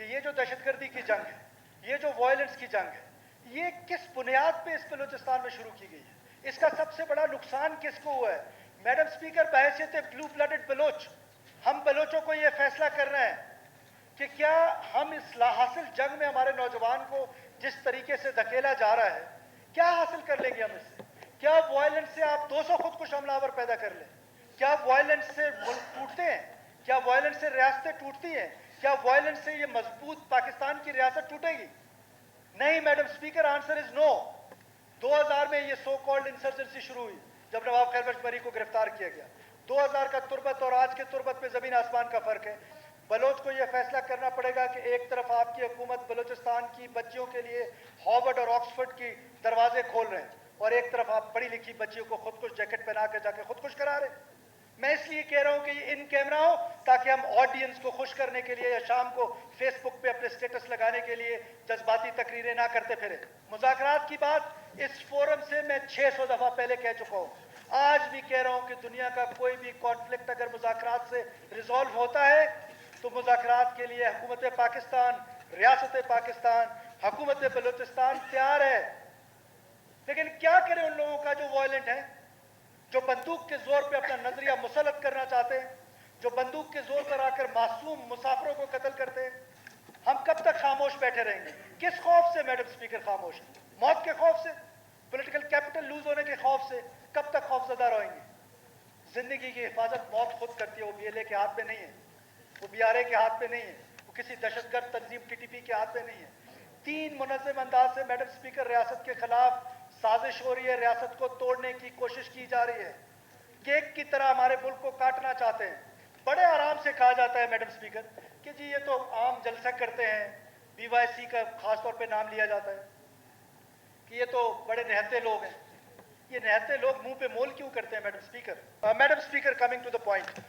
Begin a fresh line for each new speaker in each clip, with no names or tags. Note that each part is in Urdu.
کہ یہ جو دہشت گردی کی جنگ ہے, یہ جو وائلنس کی جنگ ہے, یہ کس بنیاد پہ اس بلوچستان میں شروع کی گئی ہے, اس کا سب سے بڑا نقصان کس کو ہوا ہے. میڈم سپیکر, بحیثیت بلو بلڈڈ بلوچ ہم بلوچوں کو یہ فیصلہ کر رہے ہیں کہ کیا ہم اس حاصل جنگ میں ہمارے نوجوان کو جس طریقے سے دھکیلا جا رہا ہے, کیا حاصل کر لیں گے ہم اس سے. کیا وائلنس سے آپ 200 خودکش حملہ آور پیدا کر لیں؟ کیا وائلنس سے ملک ٹوٹتے ہیں؟ کیا وائلنس سے ریاستیں ٹوٹتی ہیں؟ کیا وائلنس سے یہ مضبوط پاکستان کی ریاست ٹوٹے گی؟ نہیں میڈم سپیکر, آنسر از نو. 2000 میں یہ سو کالڈ انسرجنسی شروع ہوئی جب نواب خیر بخش بری کو گرفتار کیا گیا. 2000 کا تربت اور آج کے تربت میں زمین آسمان کا فرق ہے. بلوچ کو یہ فیصلہ کرنا پڑے گا کہ ایک طرف آپ کی حکومت بلوچستان کی بچیوں کے لیے ہارورڈ اور آکسفورڈ کی دروازے کھول رہے ہیں, اور ایک طرف آپ پڑھی لکھی بچیوں کو خودکش جیکٹ پہنا کے جا کے خودکش کرا رہے ہیں. میں اس لیے کہہ رہا ہوں کہ یہ ان کیمرہ ہو تاکہ ہم آڈینس کو خوش کرنے کے لیے یا شام کو فیس بک پہ اپنے سٹیٹس لگانے کے لیے جذباتی تقریریں نہ کرتے پھرے. مذاکرات کی بات اس فورم سے میں 600 دفعہ پہلے کہہ چکا ہوں, آج بھی کہہ رہا ہوں کہ دنیا کا کوئی بھی کانفلکٹ اگر مذاکرات سے ریزالو ہوتا ہے تو مذاکرات کے لیے حکومت پاکستان, ریاست پاکستان, حکومت بلوچستان تیار ہے. لیکن کیا کریں ان لوگوں کا جو وائلنٹ ہیں, جو بندوق کے زور پہ اپنا نظریہ مسلط کرنا چاہتے ہیں, جو بندوق کے زور پر آ کر معصوم مسافروں کو قتل کرتے ہیں. ہم کب تک خاموش بیٹھے رہیں گے؟ کس خوف سے میڈم سپیکر خاموش ہیں؟ موت کے خوف سے, پولیٹیکل کیپٹل لوز ہونے کے خوف سے. کب تک خوف زدہ رہیں گے؟ زندگی کی حفاظت موت خود کرتی ہے, وہ BLA کے ہاتھ پہ نہیں ہے, وہ BRA کے ہاتھ پہ نہیں ہے, وہ کسی دہشت گرد تنظیم TTP کے ہاتھ پہ نہیں ہے. 3 منظم انداز سے میڈم سپیکر ریاست کے خلاف سازش ہو رہی ہے, ریاست کو توڑنے کی کوشش کی جا رہی ہے. کیک کی طرح ہمارے ملک کو کاٹنا چاہتے ہیں. بڑے آرام سے کہا جاتا ہے میڈم سپیکر کہ جی یہ تو عام جلسہ کرتے ہیں, BYC کا خاص طور پہ نام لیا جاتا ہے کہ یہ تو بڑے نہتے لوگ ہیں. یہ نہتے لوگ منہ پہ مول کیوں کرتے ہیں madam speaker? Madam speaker, coming to the point,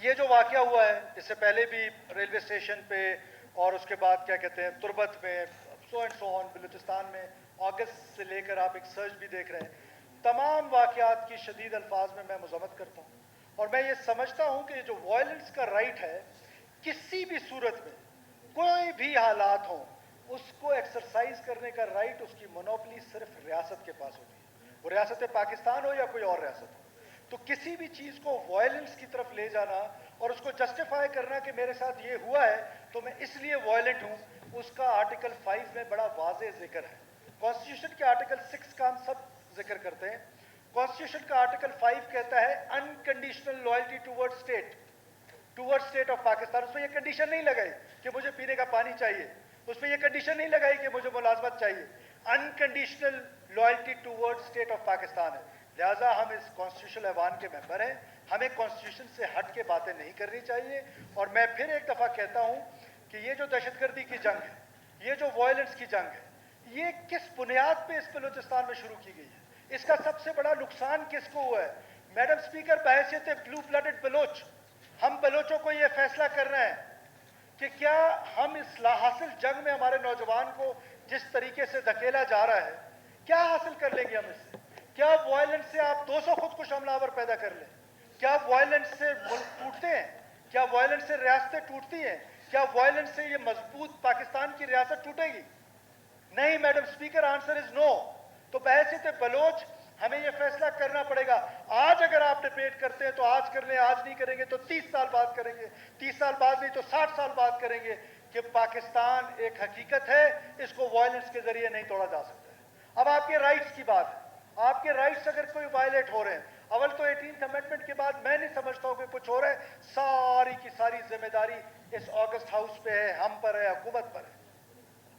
یہ جو واقعہ ہوا ہے اس سے پہلے بھی ریلوے اسٹیشن پہ اور اس کے بعد کیا کہتے ہیں تربت میں, سو اینڈ سو آن, بلوچستان میں اگست سے لے کر آپ ایک سرچ بھی دیکھ رہے ہیں, تمام واقعات کی شدید الفاظ میں مذمت کرتا ہوں. اور میں یہ سمجھتا ہوں کہ جو وائلنس کا رائٹ ہے, کسی بھی صورت میں کوئی بھی حالات ہوں, اس کو ایکسرسائز کرنے کا رائٹ, اس کی مونوپلی صرف ریاست کے پاس ہوتی ہے, وہ ریاست پاکستان ہو یا کوئی اور ریاست ہو. تو کسی بھی چیز کو وائلنس کی طرف لے جانا اور اس کو جسٹیفائی کرنا کہ میرے ساتھ یہ ہوا ہے تو میں اس لیے وائلنٹ ہوں, اس کا آرٹیکل 5 میں بڑا واضح ذکر ہے. کانسٹیٹیوشن کے آرٹیکل 6 کا ہم سب ذکر کرتے ہیں. کانسٹیٹیوشن کا آرٹیکل 5 کہتا ہے unconditional loyalty toward state of Pakistan. اس میں یہ کنڈیشن نہیں لگائی کہ مجھے پینے کا پانی چاہیے, اس میں یہ کنڈیشن نہیں لگائی کہ مجھے ملازمت چاہیے. Unconditional loyalty toward state of Pakistan ہے. لہٰذا ہم اس کانسٹیٹیوشنل ایوان کے ممبر ہیں, ہمیں کانسٹیٹیوشن سے ہٹ کے باتیں نہیں کرنی چاہیے. اور میں پھر ایک دفعہ کہتا ہوں کہ یہ جو دہشت گردی کی جنگ ہے, یہ جو وائلنس کی جنگ ہے, یہ کس بنیاد پہ اس بلوچستان میں شروع کی گئی ہے, اس کا سب سے بڑا نقصان کس کو ہوا ہے. میڈم سپیکر, بحیثیت بلو بلڈڈ بلوچ ہم بلوچوں کو یہ فیصلہ کر رہے ہیں کہ کیا ہم اس حاصل جنگ میں ہمارے نوجوان کو جس طریقے سے دھکیلا جا رہا ہے, کیا حاصل کر لیں گے ہم اس سے. کیا وائلنس سے آپ 200 خودکش حملہ آور پیدا کر لیں؟ کیا وائلنس سے ملک ٹوٹتے ہیں؟ کیا وائلنس سے ریاستیں ٹوٹتی ہیں؟ کیا وائلنس سے یہ مضبوط پاکستان کی ریاست ٹوٹے گی؟ نہیں میڈم سپیکر, آنسر از نو. تو بحیثیت بلوچ ہمیں یہ فیصلہ کرنا پڑے گا. آج اگر آپ ڈیبیٹ کرتے ہیں تو آج کر لیں, آج نہیں کریں گے تو 30 سال بعد کریں گے, 30 سال بعد نہیں تو 60 سال بعد کریں گے کہ پاکستان ایک حقیقت ہے, اس کو وائلنس کے ذریعے نہیں توڑا جا سکتا ہے. اب آپ کے رائٹس کی بات ہے, آپ کے رائٹس اگر کوئی وائلیٹ ہو رہے ہیں, اول تو 18th امینڈمنٹ کے بعد میں نہیں سمجھتا ہوں کہ کچھ ہو رہا ہے, ساری کی ساری ذمہ داری اس آگسٹ ہاؤس پہ ہے, ہم پر ہے, حکومت پر ہے.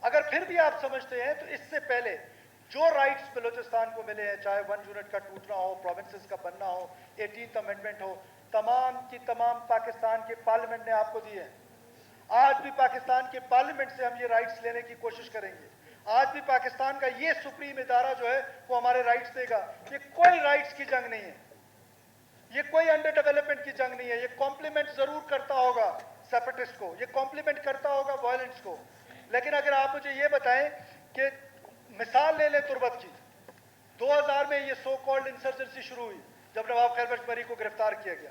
اگر پھر بھی آپ سمجھتے ہیں تو اس سے پہلے جو رائٹس بلوچستان کو ملے ہیں, چاہے 1 یونٹ کا ٹوٹنا ہو, پروونسز کا بننا ہو, 18th امینڈمنٹ ہو, تمام کی تمام پاکستان کے پارلیمنٹ نے آپ کو دیے ہیں. آج بھی پاکستان کے پارلیمنٹ سے ہم یہ رائٹس لینے کی کوشش کریں گے. آج بھی پاکستان کا یہ سپریم ادارہ جو ہے وہ ہمارے رائٹس دے گا. یہ کوئی رائٹس کی جنگ نہیں ہے, یہ کوئی انڈر ڈیولپمنٹ کی جنگ نہیں ہے. یہ کمپلیمنٹ ضرور کرتا ہوگا سیپریٹسٹ کو, یہ کمپلیمنٹ کرتا ہوگا وائلنس کو. لیکن اگر آپ مجھے یہ بتائیں کہ مثال لے لیں تربت کی, 2000 میں یہ سو کالڈ انسرجنسی شروع ہوئی جب نواب خیر بخش بری کو گرفتار کیا گیا.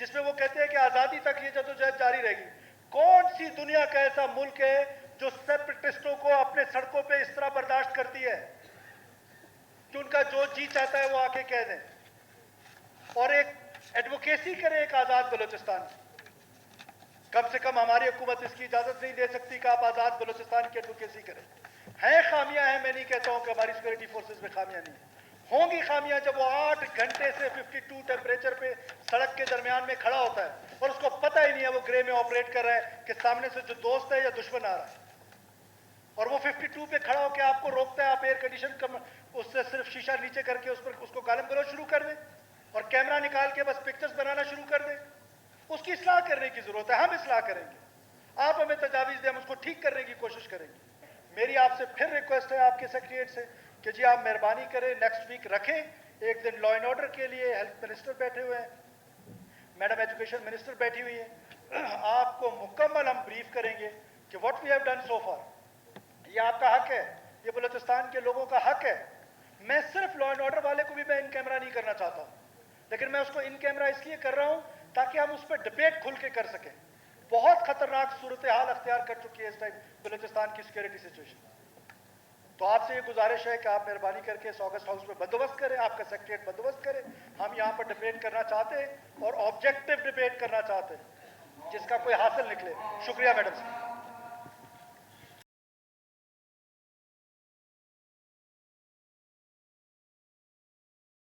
جس میں وہ کہتے ہیں کہ آزادی تک یہ جدوجہد جاری رہے گی. کون سی دنیا کا ایسا ملک ہے جو سیپریٹسٹوں کو اپنے سڑکوں پہ اس طرح برداشت کرتی ہے کہ ان کا جو جی چاہتا ہے وہ آ کے کہہ دیں اور ایک ایڈوکیسی کرے ایک آزاد بلوچستان کی. کم سے کم ہماری حکومت اس کی اجازت نہیں دے سکتی کہ آپ آزاد بلوچستان کی ایڈوکیسی کریں. ہیں خامیاں ہیں, میں نہیں کہتا ہوں کہ ہماری سیکورٹی فورسز میں خامیاں نہیں ہیں. ہوں گی خامیاں جب وہ 8 گھنٹے سے 52 ٹیمپریچر پہ سڑک کے درمیان میں کھڑا ہوتا ہے اور اس کو پتہ ہی نہیں ہے وہ گرے میں آپریٹ کر رہا ہے کہ سامنے سے جو دوست ہے یا دشمن آ رہا ہے, اور وہ 52 پہ کھڑا ہو کے آپ کو روکتا ہے. آپ ایئر کنڈیشن اس سے صرف شیشہ نیچے کر کے اس کو گالم گلوچ شروع کر دیں اور کیمرہ نکال کے بس پکچرز بنانا شروع کر دیں. اس کی اصلاح کرنے کی ضرورت ہے. ہم اصلاح کریں گے, آپ ہمیں تجاویز دیں, ہم اس کو ٹھیک کرنے کی کوشش کریں گے. میری آپ سے پھر ریکویسٹ ہے آپ کے سیکریٹریٹ سے کہ جی آپ مہربانی کریں نیکسٹ ویک رکھیں ایک دن لا اینڈ آرڈر کے لیے. ہیلتھ منسٹر بیٹھے ہوئے ہیں, میڈم ایجوکیشن منسٹر بیٹھی ہوئی ہے, آپ کو مکمل ہم بریف کریں گے کہ what we have done so far. یہ آپ کا حق ہے, یہ بلوچستان کے لوگوں کا حق ہے. میں صرف لا اینڈ آرڈر والے کو بھی میں ان کیمرہ نہیں کرنا چاہتا ہوں, لیکن میں اس کو ان کیمرہ اس لیے کر رہا ہوں تاکہ ہم اس پہ ڈبیٹ کھل کے کر سکیں. بہت خطرناک صورتحال اختیار کر چکی ہے اس ٹائم بلوچستان کی سیکورٹی سچویشن. تو آپ سے یہ گزارش ہے کہ آپ مہربانی کر کے اس آگسٹ ہاؤس میں بندوبست کریں, آپ کا سیکریٹریٹ بندوبست کرے. ہم یہاں پر ڈبیٹ کرنا چاہتے ہیں اور آبجیکٹو ڈبیٹ کرنا چاہتے ہیں جس کا کوئی حاصل نکلے. شکریہ میڈم صاحب.